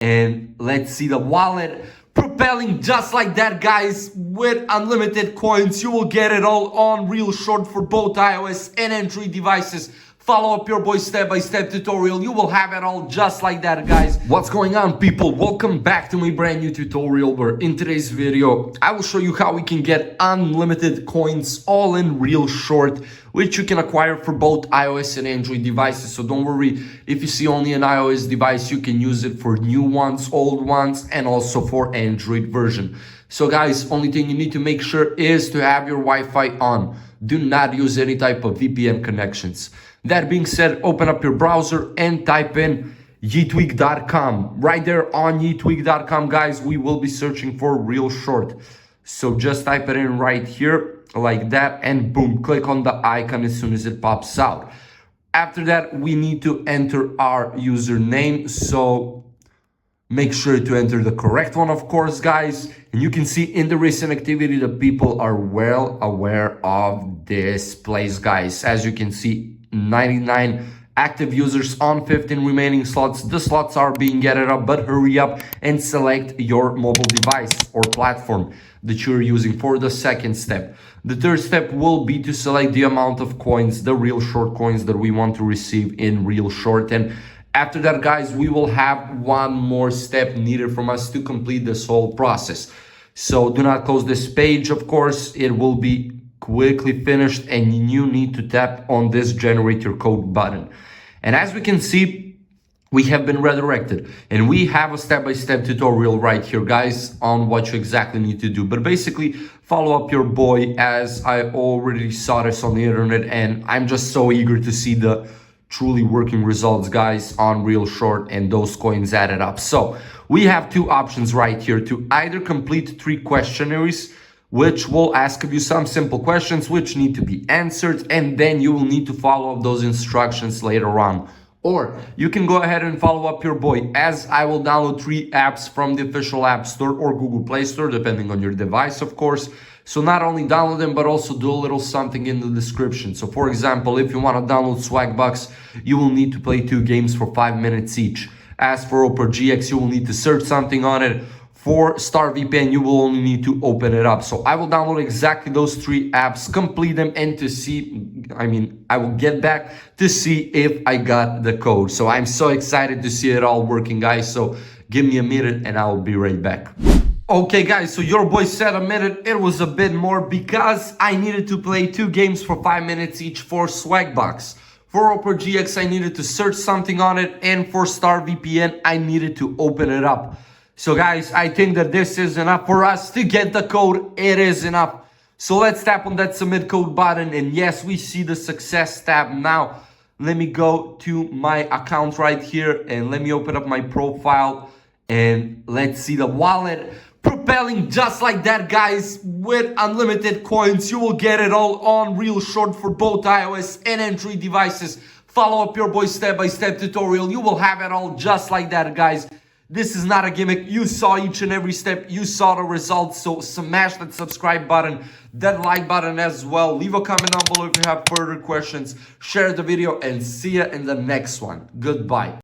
And let's see the wallet propelling just like that, guys, with unlimited coins. You will get it all on ReelShort for both iOS and Android devices. Follow up your boy step-by-step tutorial. You will have it all just like that, guys. What's going on, people? Welcome back to my brand new tutorial, where in today's video I will show you how we can get unlimited coins all in ReelShort, which you can acquire for both iOS and Android devices. So don't worry, if you see only an iOS device, you can use it for new ones, old ones, and also for Android version. So guys, only thing you need to make sure is to have your Wi-Fi on. Do not use any type of VPN connections. That being said, open up your browser and type in yeetweek.com. Right there on yeetweek.com, guys, we will be searching for ReelShort. So just type it in right here like that, and boom, click on the icon as soon as it pops out. After that, we need to enter our username. So make sure to enter the correct one, of course, guys. And you can see in the recent activity, the people are well aware of this place, guys. As you can see, 99 active users on 15 remaining slots. The slots are being added up, but hurry up and select your mobile device or platform that you're using for the second step. The third step will be to select the amount of coins, the ReelShort coins that we want to receive in ReelShort. And after that, guys, we will have one more step needed from us to complete this whole process. So do not close this page, of course. It will be quickly finished, and you need to tap on this generate your code button. And as we can see, we have been redirected, and we have a step-by-step tutorial right here, guys, on what you exactly need to do. But basically, follow up your boy, as I already saw this on the internet, and I'm just so eager to see the truly working results, guys, on ReelShort and those coins added up. So we have two options right here: to either complete 3 questionnaires, which will ask of you some simple questions which need to be answered, and then you will need to follow up those instructions later on. Or you can go ahead and follow up your boy, as I will download 3 apps from the official App Store or Google Play Store, depending on your device, of course. So not only download them, but also do a little something in the description. So for example, if you want to download Swagbucks, you will need to play 2 games for 5 minutes each. As for Opera GX, you will need to search something on it. For StarVPN, you will only need to open it up. So I will download exactly those 3 apps, complete them, and to see, I will get back to see if I got the code. So I'm so excited to see it all working, guys. So give me a minute and I'll be right back. Okay, guys, so your boy said a minute. It was a bit more because I needed to play 2 games for 5 minutes each for Swagbucks. For Opera GX, I needed to search something on it, and for StarVPN, I needed to open it up. So guys, I think that this is enough for us to get the code. It is enough. So let's tap on that submit code button, and yes, we see the success tab. Now let me go to my account right here, and let me open up my profile, and let's see the wallet propelling just like that, guys, with unlimited coins. You will get it all on ReelShort for both iOS and Android devices. Follow up your boy step-by-step tutorial. You will have it all just like that, guys. This is not a gimmick. You saw each and every step. You saw the results. So smash that subscribe button, that like button as well. Leave a comment down below if you have further questions. Share the video, and see you in the next one. Goodbye.